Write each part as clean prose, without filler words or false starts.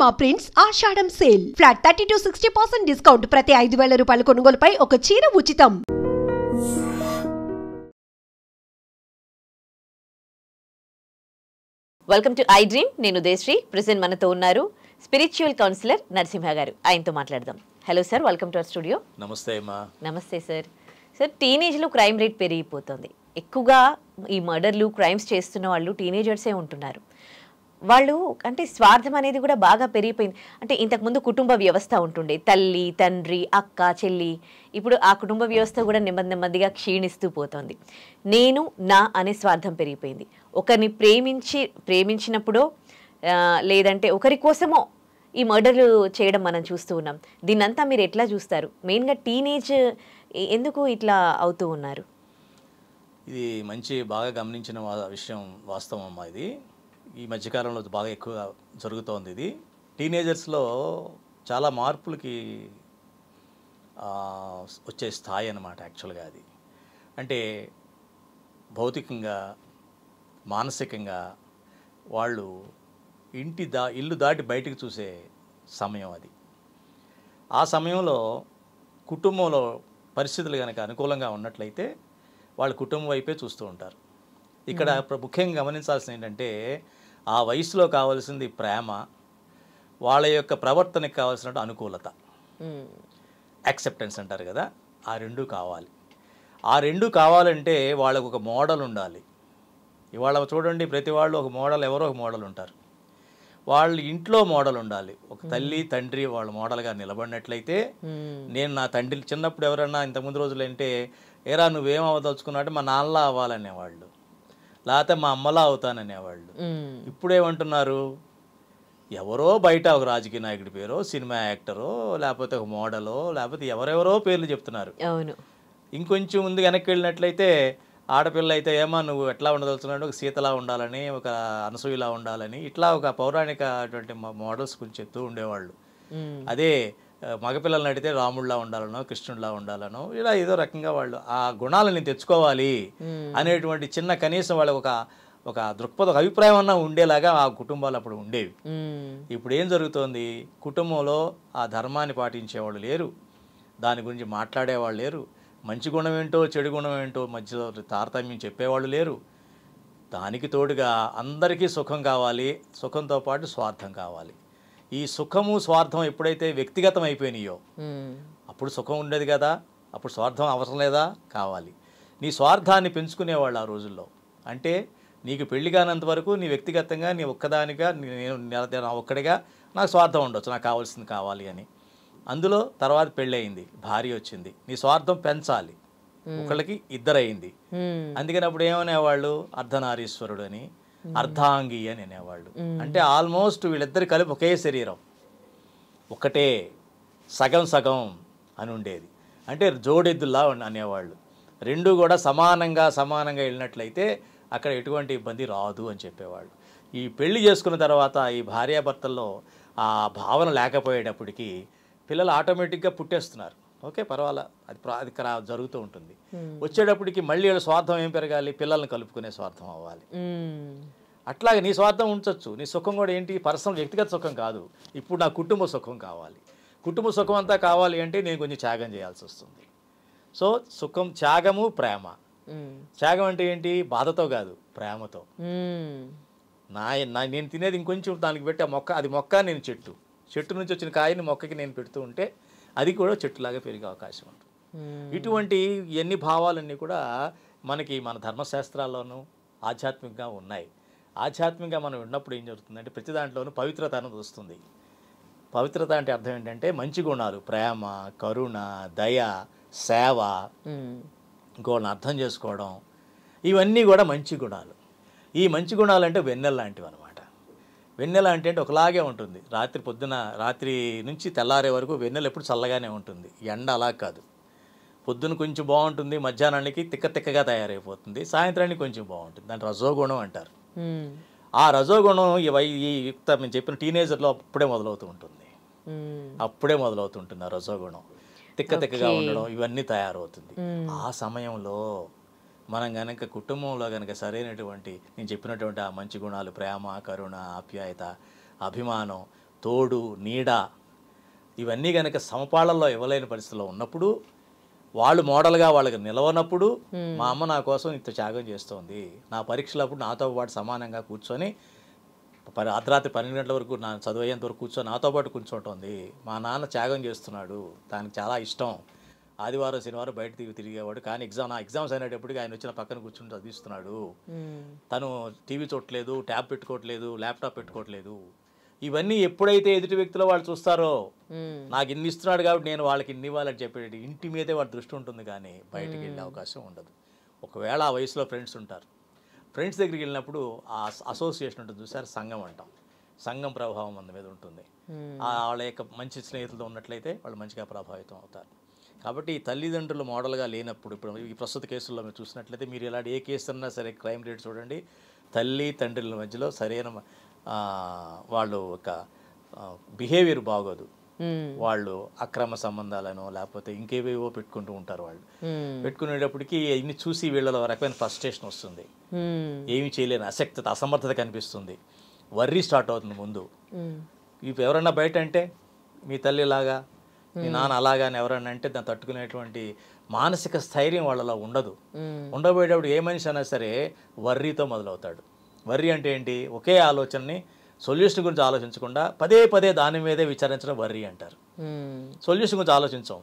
పూర్ణిమ prints ఆషాఢం sale flat 30-60% discount ప్రతి 5,000 రూపాయల కొనుగోలుపై ఒక చీర ఉచితం. Welcome to I dream. నేను దేశ్రీ. ప్రెజెంట్ మనతో ఉన్నారు స్పిరిచువల్ కౌన్సిలర్ నరసింహ గారు. ఆయనతో మాట్లాడదాం. Hello sir, welcome to our studio. నమస్తే అమ్మా. నమస్తే సార్. సార్, టీనేజ్లో క్రైమ్ రేట్ పెరిగిపోతుంది. ఎక్కువగా ఈ మర్డర్లు, క్రైమ్స్ చేస్తున్న వాళ్ళు టీనేజర్సే ఉంటున్నారు. వాళ్ళు అంటే స్వార్థం అనేది కూడా బాగా పెరిగిపోయింది. అంటే ఇంతకుముందు కుటుంబ వ్యవస్థ ఉంటుండే, తల్లి, తండ్రి, అక్క, చెల్లి. ఇప్పుడు ఆ కుటుంబ వ్యవస్థ కూడా నెమ్మదిగా క్షీణిస్తూ పోతుంది. నేను, నా అనే స్వార్థం పెరిగిపోయింది. ఒకరిని ప్రేమించినప్పుడో లేదంటే ఒకరి కోసమో ఈ మర్డర్లు చేయడం మనం చూస్తూ ఉన్నాం. దీన్నంతా మీరు ఎట్లా చూస్తారు? మెయిన్గా టీనేజ్ ఎందుకు ఇట్లా అవుతూ ఉన్నారు? ఇది బాగా గమనించిన విషయం, వాస్తవం అమ్మా. ఇది ఈ మధ్యకాలంలో బాగా ఎక్కువగా జరుగుతోంది. ఇది టీనేజర్స్లో చాలా మార్పులకి వచ్చే స్థాయి అన్నమాట. యాక్చువల్గా అది అంటే భౌతికంగా, మానసికంగా వాళ్ళు ఇల్లు దాటి బయటికి చూసే సమయం అది. ఆ సమయంలో కుటుంబంలో పరిస్థితులు కనుక అనుకూలంగా ఉన్నట్లయితే వాళ్ళు కుటుంబం వైపే చూస్తూ ఉంటారు. ఇక్కడ ముఖ్యంగా గమనించాల్సింది ఏంటంటే, ఆ వయసులో కావాల్సింది ప్రేమ, వాళ్ళ యొక్క ప్రవర్తనకి కావాల్సిన అనుకూలత, యాక్సెప్టెన్స్ అంటారు కదా, ఆ రెండు కావాలి. ఆ రెండు కావాలంటే వాళ్ళకు ఒక మోడల్ ఉండాలి. ఇవాళ చూడండి, ప్రతి వాళ్ళు ఒక మోడల్, ఎవరో ఒక మోడల్ ఉంటారు. వాళ్ళు ఇంట్లో మోడల్ ఉండాలి. ఒక తల్లి, తండ్రి వాళ్ళ మోడల్గా నిలబడినట్లయితే, నేను నా తండ్రి చిన్నప్పుడు ఎవరన్నా ఇంతకుముందు రోజులు అంటే, ఏరా నువ్వేం అవ్వదలుచుకున్నావంటే మా నాన్నలా అవ్వాలనేవాళ్ళు, లేకపోతే మా అమ్మలా అవుతాననేవాళ్ళు. ఇప్పుడేమంటున్నారు, ఎవరో బయట ఒక రాజకీయ నాయకుడి పేరో, సినిమా యాక్టరో, లేకపోతే ఒక మోడలో, లేకపోతే ఎవరెవరో పేర్లు చెప్తున్నారు. ఇంకొంచెం ముందు వెనక్కి వెళ్ళినట్లయితే, ఆడపిల్ల అయితే ఏమా నువ్వు ఎట్లా ఉండదలుచున్నాడు, ఒక సీతలా ఉండాలని, ఒక అనసూయలా ఉండాలని, ఇట్లా ఒక పౌరాణిక అటువంటి మోడల్స్ గురించి చెప్తూ ఉండేవాళ్ళు. అదే మగపిల్లల్ని అడిగితే రాముడిలా ఉండాలనో, కృష్ణుడిలా ఉండాలనో, ఇలా ఏదో రకంగా వాళ్ళు ఆ గుణాలని తెచ్చుకోవాలి అనేటువంటి చిన్న కనీసం వాళ్ళకి ఒక దృక్పథ, ఒక అభిప్రాయం అన్నా ఉండేలాగా ఆ కుటుంబాలు అప్పుడు ఉండేవి. ఇప్పుడు ఏం జరుగుతోంది, కుటుంబంలో ఆ ధర్మాన్ని పాటించేవాళ్ళు లేరు, దాని గురించి మాట్లాడేవాళ్ళు లేరు, మంచి గుణం ఏంటో చెడు గుణం ఏంటో మధ్యలో తారతమ్యం చెప్పేవాళ్ళు లేరు. దానికి తోడుగా అందరికీ సుఖం కావాలి, సుఖంతో పాటు స్వార్థం కావాలి. ఈ సుఖము స్వార్థం ఎప్పుడైతే వ్యక్తిగతం అయిపోయినాయో, అప్పుడు సుఖం ఉండేది కదా, అప్పుడు స్వార్థం అవసరం లేదా, కావాలి. నీ స్వార్థాన్ని పెంచుకునేవాళ్ళు ఆ రోజుల్లో. అంటే నీకు పెళ్లి కానంత వరకు నీ వ్యక్తిగతంగా, నీ ఒక్కదానిగా, నేను ఒక్కడిగా నాకు స్వార్థం ఉండొచ్చు, నాకు కావాల్సింది కావాలి అని. అందులో తర్వాత పెళ్ళయింది, భార్య వచ్చింది, నీ స్వార్థం పెంచాలి, ఒకళ్ళకి ఇద్దరయింది. అందుకని అప్పుడు ఏమనేవాళ్ళు, అర్ధనారీశ్వరుడు అని, అర్ధాంగి అని అనేవాళ్ళు. అంటే ఆల్మోస్ట్ వీళ్ళిద్దరు కలిపి ఒకే శరీరం, ఒకటే, సగం సగం అని ఉండేది. అంటే జోడెద్దుల్లా అనేవాళ్ళు. రెండు కూడా సమానంగా వెళ్ళినట్లయితే అక్కడ ఎటువంటి ఇబ్బంది రాదు అని చెప్పేవాళ్ళు. ఈ పెళ్లి చేసుకున్న తర్వాత ఈ భార్యాభర్తల్లో ఆ భావన లేకపోయేటప్పటికీ పిల్లలు ఆటోమేటిక్గా పుట్టేస్తున్నారు. ఓకే, పర్వాలా, అది జరుగుతూ ఉంటుంది. వచ్చేటప్పటికి మళ్ళీ వీళ్ళ స్వార్థం ఏం పెరగాలి, పిల్లల్ని కలుపుకునే స్వార్థం అవ్వాలి. అట్లాగే నీ స్వార్థం ఉంచవచ్చు, నీ సుఖం కూడా ఏంటి, పర్సనల్ వ్యక్తిగత సుఖం కాదు, ఇప్పుడు నా కుటుంబ సుఖం కావాలి. కుటుంబ సుఖం అంతా కావాలి అంటే నేను కొంచెం త్యాగం చేయాల్సి వస్తుంది. సో సుఖం, త్యాగము, ప్రేమ. త్యాగం అంటే ఏంటి, బాధతో కాదు, ప్రేమతో. నేను తినేది ఇంకొంచెం దానికి పెట్టి ఆ మొక్క, అది మొక్క, నేను చెట్టు నుంచి వచ్చిన కాయని మొక్కకి నేను పెడుతూ ఉంటే అది కూడా చెట్టులాగా పెరిగే అవకాశం ఉంటుంది. ఇటువంటి ఎన్ని భావాలన్నీ కూడా మనకి మన ధర్మశాస్త్రాల్లోనూ ఆధ్యాత్మికంగా ఉన్నాయి. ఆధ్యాత్మికంగా మనం ఉన్నప్పుడు ఏం జరుగుతుందంటే, ప్రతి దాంట్లోనూ పవిత్రత అనేది వస్తుంది. పవిత్రత అంటే అర్థం ఏంటంటే మంచి గుణాలు, ప్రేమ, కరుణ, దయ, సేవ, ఇంకోళ్ళని అర్థం చేసుకోవడం, ఇవన్నీ కూడా మంచి గుణాలు. ఈ మంచి గుణాలు అంటే వెన్నెల లాంటివి అనమాట. వెన్నెల అంటే ఒకలాగే ఉంటుంది, రాత్రి నుంచి తెల్లారే వరకు వెన్నెల ఎప్పుడు చల్లగానే ఉంటుంది. ఎండ అలా కాదు, పొద్దున కొంచెం బాగుంటుంది, మధ్యాహ్నానికి తిక్కగా తయారైపోతుంది, సాయంత్రానికి కొంచెం బాగుంటుంది. దాన్ని రజోగుణం అంటారు. ఆ రజోగుణం ఈ యుక్త మేము చెప్పిన టీనేజర్లో అప్పుడే మొదలవుతూ ఉంటుంది. ఆ రజోగుణం తిక్కగా ఉండడం, ఇవన్నీ తయారవుతుంది. ఆ సమయంలో మనం కనుక కుటుంబంలో కనుక సరైనటువంటి నేను చెప్పినటువంటి ఆ మంచి గుణాలు, ప్రేమ, కరుణ, ఆప్యాయత, అభిమానం, తోడు, నీడ ఇవన్నీ కనుక సమపాళల్లో ఇవ్వలేని పరిస్థితిలో ఉన్నప్పుడు, వాళ్ళు మోడల్గా వాళ్ళకి నిలవనప్పుడు, మా అమ్మ నా కోసం ఇంత త్యాగం చేస్తోంది, నా పరీక్షలప్పుడు నాతో పాటు సమానంగా కూర్చొని అర్ధరాత్రి 12 గంటల వరకు నా చదువు అయ్యేంత వరకు కూర్చొని నాతో పాటు కూర్చోంటుంది, మా నాన్న త్యాగం చేస్తున్నాడు, దానికి చాలా ఇష్టం, ఆదివారం శనివారం బయట తిరిగేవాడు, కానీ ఎగ్జామ్స్ అయినప్పటికీ ఆయన వచ్చిన పక్కన కూర్చుని చదివిస్తున్నాడు, తను టీవీ చూడట్లేదు, ట్యాబ్ పెట్టుకోవట్లేదు, ల్యాప్టాప్ పెట్టుకోవట్లేదు. ఇవన్నీ ఎప్పుడైతే ఎదుటి వ్యక్తిలో వాళ్ళు చూస్తారో, నాకు ఇన్ని ఇస్తున్నాడు కాబట్టి నేను వాళ్ళకి ఇన్ని ఇవ్వాలని చెప్పేది ఇంటి మీదే వాళ్ళ దృష్టి ఉంటుంది, కానీ బయటకు వెళ్ళే అవకాశం ఉండదు. ఒకవేళ ఆ వయసులో ఫ్రెండ్స్ ఉంటారు, ఫ్రెండ్స్ దగ్గరికి వెళ్ళినప్పుడు ఆ అసోసియేషన్ ఉంటుంది చూసారు, సంఘం అంటాం, సంఘం ప్రభావం మన మీద ఉంటుంది. వాళ్ళ యొక్క మంచి స్నేహితులతో ఉన్నట్లయితే వాళ్ళు మంచిగా ప్రభావితం అవుతారు. కాబట్టి ఈ తల్లిదండ్రులు మోడల్గా లేనప్పుడు, ఇప్పుడు ఈ ప్రస్తుత కేసుల్లో మీరు చూసినట్లయితే, మీరు ఇలాంటి ఏ కేసు అన్నా సరే క్రైమ్ రేట్ చూడండి, తల్లి తండ్రుల మధ్యలో సరైన వాళ్ళు ఒక బిహేవియర్ బాగోదు, వాళ్ళు అక్రమ సంబంధాలను లేకపోతే ఇంకేవేవో పెట్టుకుంటూ ఉంటారు. వాళ్ళు పెట్టుకునేటప్పటికి ఇన్ని చూసి వీళ్ళలో రకమైన ఫ్రస్ట్రేషన్ వస్తుంది, ఏమీ చేయలేని అశక్తత, అసమర్థత కనిపిస్తుంది, వర్రీ స్టార్ట్ అవుతుంది ముందు. ఇప్పుడు ఎవరన్నా బయట అంటే మీ తల్లి లాగా, మీ నాన్న అలాగా అని ఎవరన్నా అంటే దాన్ని తట్టుకునేటువంటి మానసిక స్థైర్యం వాళ్ళలో ఉండదు. ఉండబోయేటప్పుడు ఏ మనిషి అయినా సరే వర్రీతో మొదలవుతాడు. వర్రీ అంటే ఏంటి? ఒకే ఆలోచనని సొల్యూషన్ గురించి ఆలోచించకుండా పదే పదే దాని మీదే విచారించడం వర్రీ అంటారు. సొల్యూషన్ గురించి ఆలోచించాం,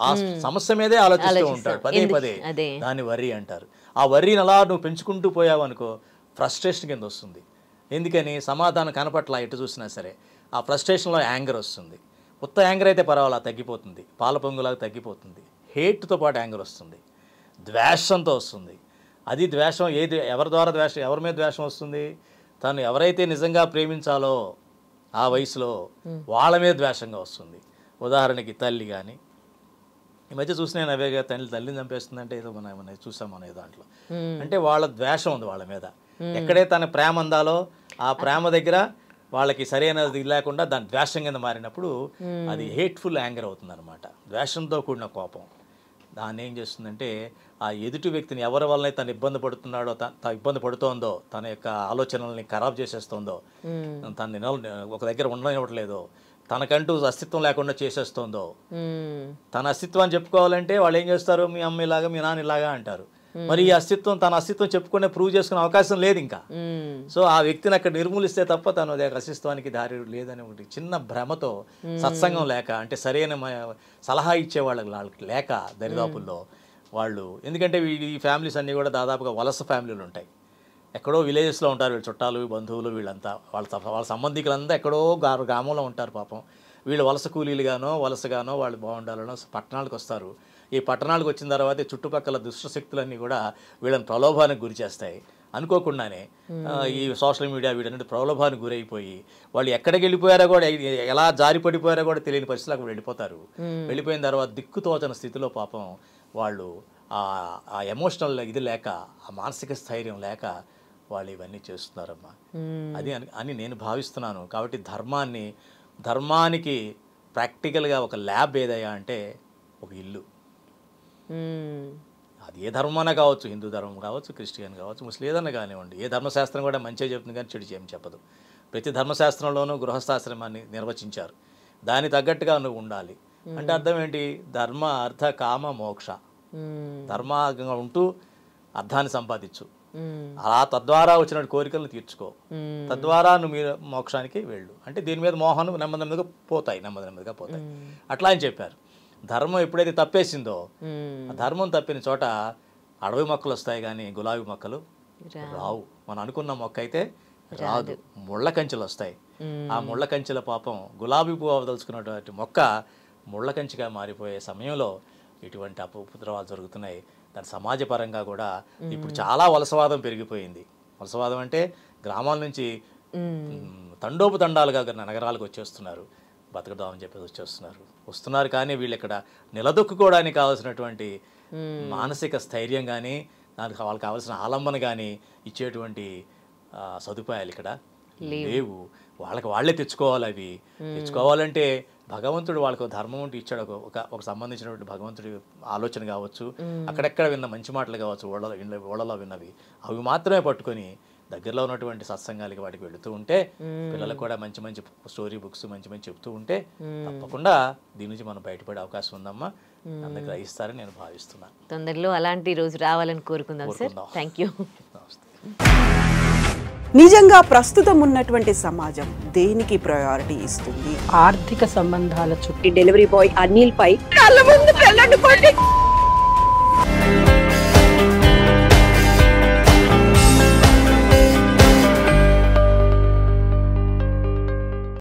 ఆ సమస్య మీదే ఆలోచిస్తూ ఉంటాడు పదే పదే, దాన్ని వర్రీ అంటారు. ఆ వర్రీని అలా నువ్వు పెంచుకుంటూ పోయావు అనుకో, ఫ్రస్ట్రేషన్ కింద వస్తుంది. ఎందుకని? సమాధానం కనపట్ల ఎటు చూసినా సరే ఆ ఫ్రస్ట్రేషన్లో యాంగర్ వస్తుంది. ఉత్త యాంగర్ అయితే పర్వాలా తగ్గిపోతుంది, పాల పొంగులాగా తగ్గిపోతుంది. హేట్తో పాటు యాంగర్ వస్తుంది, ద్వేషంతో వస్తుంది. అది ద్వేషం ఎవరి ద్వారా ద్వేషం, ఎవరి మీద ద్వేషం వస్తుంది? తను ఎవరైతే నిజంగా ప్రేమించాలో ఆ వయసులో వాళ్ళ మీద ద్వేషంగా వస్తుంది. ఉదాహరణకి తల్లి కానీ, ఈ మధ్య చూసిన అవేగా తల్లిని చంపేస్తుందంటే ఏదో మనం చూసాం అనే దాంట్లో, అంటే వాళ్ళ ద్వేషం ఉంది వాళ్ళ మీద. ఎక్కడే తన ప్రేమ అందాలో ఆ ప్రేమ దగ్గర వాళ్ళకి సరైనది లేకుండా దాని ద్వేషం కింద మారినప్పుడు అది హేట్ఫుల్ యాంగర్ అవుతుంది అనమాట, ద్వేషంతో కూడిన కోపం. దాన్ని ఏం చేస్తుందంటే ఆ ఎదుటి వ్యక్తిని ఎవరి వల్ల తను ఇబ్బంది పడుతున్నాడో, ఇబ్బంది పడుతోందో, తన యొక్క ఆలోచనల్ని ఖరాబ్ చేసేస్తుందో, తను ఒక దగ్గర ఉండనివ్వట్లేదో, తనకంటూ అస్తిత్వం లేకుండా చేసేస్తుందో, తన అస్తిత్వాన్ని చెప్పుకోవాలంటే వాళ్ళు ఏం చేస్తారు? మీ అమ్మ ఇలాగా, మీ నాన్న ఇలాగా అంటారు. మరి ఈ అస్తిత్వం, తన అస్తిత్వం చెప్పుకునే ప్రూవ్ చేసుకునే అవకాశం లేదు ఇంకా. సో ఆ వ్యక్తిని అక్కడ నిర్మూలిస్తే తప్ప తను అస్తిత్వానికి దారి లేదని ఒకటి చిన్న భ్రమతో, సత్సంగం లేక, అంటే సరైన సలహా ఇచ్చే వాళ్ళకి లేక దరిదాపుల్లో వాళ్ళు, ఎందుకంటే ఈ ఫ్యామిలీస్ అన్నీ కూడా దాదాపుగా వలస ఫ్యామిలీలు ఉంటాయి. ఎక్కడో విలేజెస్లో ఉంటారు వీళ్ళ చుట్టాలు, బంధువులు, వీళ్ళంతా వాళ్ళ సంబంధికులంతా ఎక్కడో గ్రామంలో ఉంటారు పాపం. వీళ్ళు వలస కూలీలుగానో వలసగానో వాళ్ళు బాగుండాలనో పట్టణాలకు వస్తారు. ఈ పట్టణాలకు వచ్చిన తర్వాత చుట్టుపక్కల దుష్టశక్తులన్నీ కూడా వీళ్ళని ప్రలోభానికి గురి చేస్తాయి. అనుకోకుండానే ఈ సోషల్ మీడియా వీటన్నిటి ప్రలోభానికి గురైపోయి వాళ్ళు ఎక్కడికి వెళ్ళిపోయారో కూడా, ఎలా జారి పడిపోయారో కూడా తెలియని పరిస్థితులకు వెళ్ళిపోతారు. వెళ్ళిపోయిన తర్వాత దిక్కుతోచని స్థితిలో పాపం వాళ్ళు ఆ ఎమోషనల్ ఇది లేక, ఆ మానసిక స్థైర్యం లేక వాళ్ళు ఇవన్నీ చేస్తున్నారమ్మా. అది అని నేను భావిస్తున్నాను. కాబట్టి ధర్మానికి ప్రాక్టికల్గా ఒక ల్యాబ్ ఏదయ్యా అంటే ఒక ఇల్లు. అది ఏ ధర్మమైనా కావచ్చు, హిందూ ధర్మం కావచ్చు, క్రిస్టియన్ కావచ్చు, ముస్లిం ఏదన్నా కానివ్వండి. ఏ ధర్మశాస్త్రం కూడా మంచిగా చెప్తుంది కానీ చెడు ఏం చెప్పదు. ప్రతి ధర్మశాస్త్రంలోనూ గృహస్థాశ్రమాన్ని నిర్వచించారు. దానికి తగ్గట్టుగా నువ్వు ఉండాలి. అంటే అర్థం ఏంటి? ధర్మ, అర్థ, కామ, మోక్ష. ధర్మంగా ఉంటూ అర్థాన్ని సంపాదించు, అలా తద్వారా వచ్చిన కోరికలను తీర్చుకో, తద్వారా నువ్వు మీరు మోక్షానికి వెళ్ళు. అంటే దీని మీద మోహనం నెమ్మదిగా పోతాయి. అట్లా అని చెప్పారు. ధర్మం ఎప్పుడైతే తప్పేసిందో, ధర్మం తప్పిన చోట అడవి మొక్కలు వస్తాయి కానీ గులాబీ మొక్కలు రావు. మనం అనుకున్న మొక్క అయితే రాదు, ముళ్ళ కంచెలు వస్తాయి. ఆ ముళ్ళ కంచెల పాపం గులాబీ పువ్వు అవదలుచుకున్నటువంటి మొక్క ముళ్ళ కంచిగా మారిపోయే సమయంలో ఇటువంటి ఉపద్రవాలు జరుగుతున్నాయి. దాని సమాజపరంగా కూడా ఇప్పుడు చాలా వలసవాదం పెరిగిపోయింది. వలసవాదం అంటే గ్రామాల నుంచి తండోపతండాలుగా నగరాలకు వచ్చేస్తున్నారు, బతకదామని చెప్పేసి వస్తున్నారు. కానీ వీళ్ళు ఇక్కడ నిలదొక్కుకోవడానికి కావాల్సినటువంటి మానసిక స్థైర్యం కానీ, దానికి వాళ్ళకి కావాల్సిన ఆలంబన కానీ ఇచ్చేటువంటి సదుపాయాలు ఇక్కడ లేవు. వాళ్ళే తెచ్చుకోవాలి. అవి తెచ్చుకోవాలంటే భగవంతుడు వాళ్ళకు ధర్మం ఉంటూ ఇచ్చాడు. ఒక సంబంధించినటువంటి భగవంతుడి ఆలోచన కావచ్చు, అక్కడెక్కడ విన్న మంచి మాటలు కావచ్చు, ఓళ్ళలో విన్నవి, అవి మాత్రమే పట్టుకొని దగ్గరలో ఉన్నటువంటి సత్సంగాలకి వాటికి వెళుతూ ఉంటే పిల్లలకు కూడా మంచి మంచి స్టోరీ బుక్స్ మంచి మంచి చెప్తూ ఉంటే తప్పకుండా దీని నుంచి మనం బయటపడే అవకాశం ఉందమ్మా. అందరికి గ్రహిస్తారని నేను భావిస్తున్నాను. తొందరలో అలాంటి రోజు రావాలని కోరుకుందాం సార్. Thank you. నిజంగా ప్రస్తుతం ఉన్నటువంటి సమాజం దేనికి ప్రయారిటీ ఇస్తుంది? ఆర్థిక సంబంధాల చుట్టూ డెలివరీ బాయ్ అనిల్ పై కళ్ళ ముందు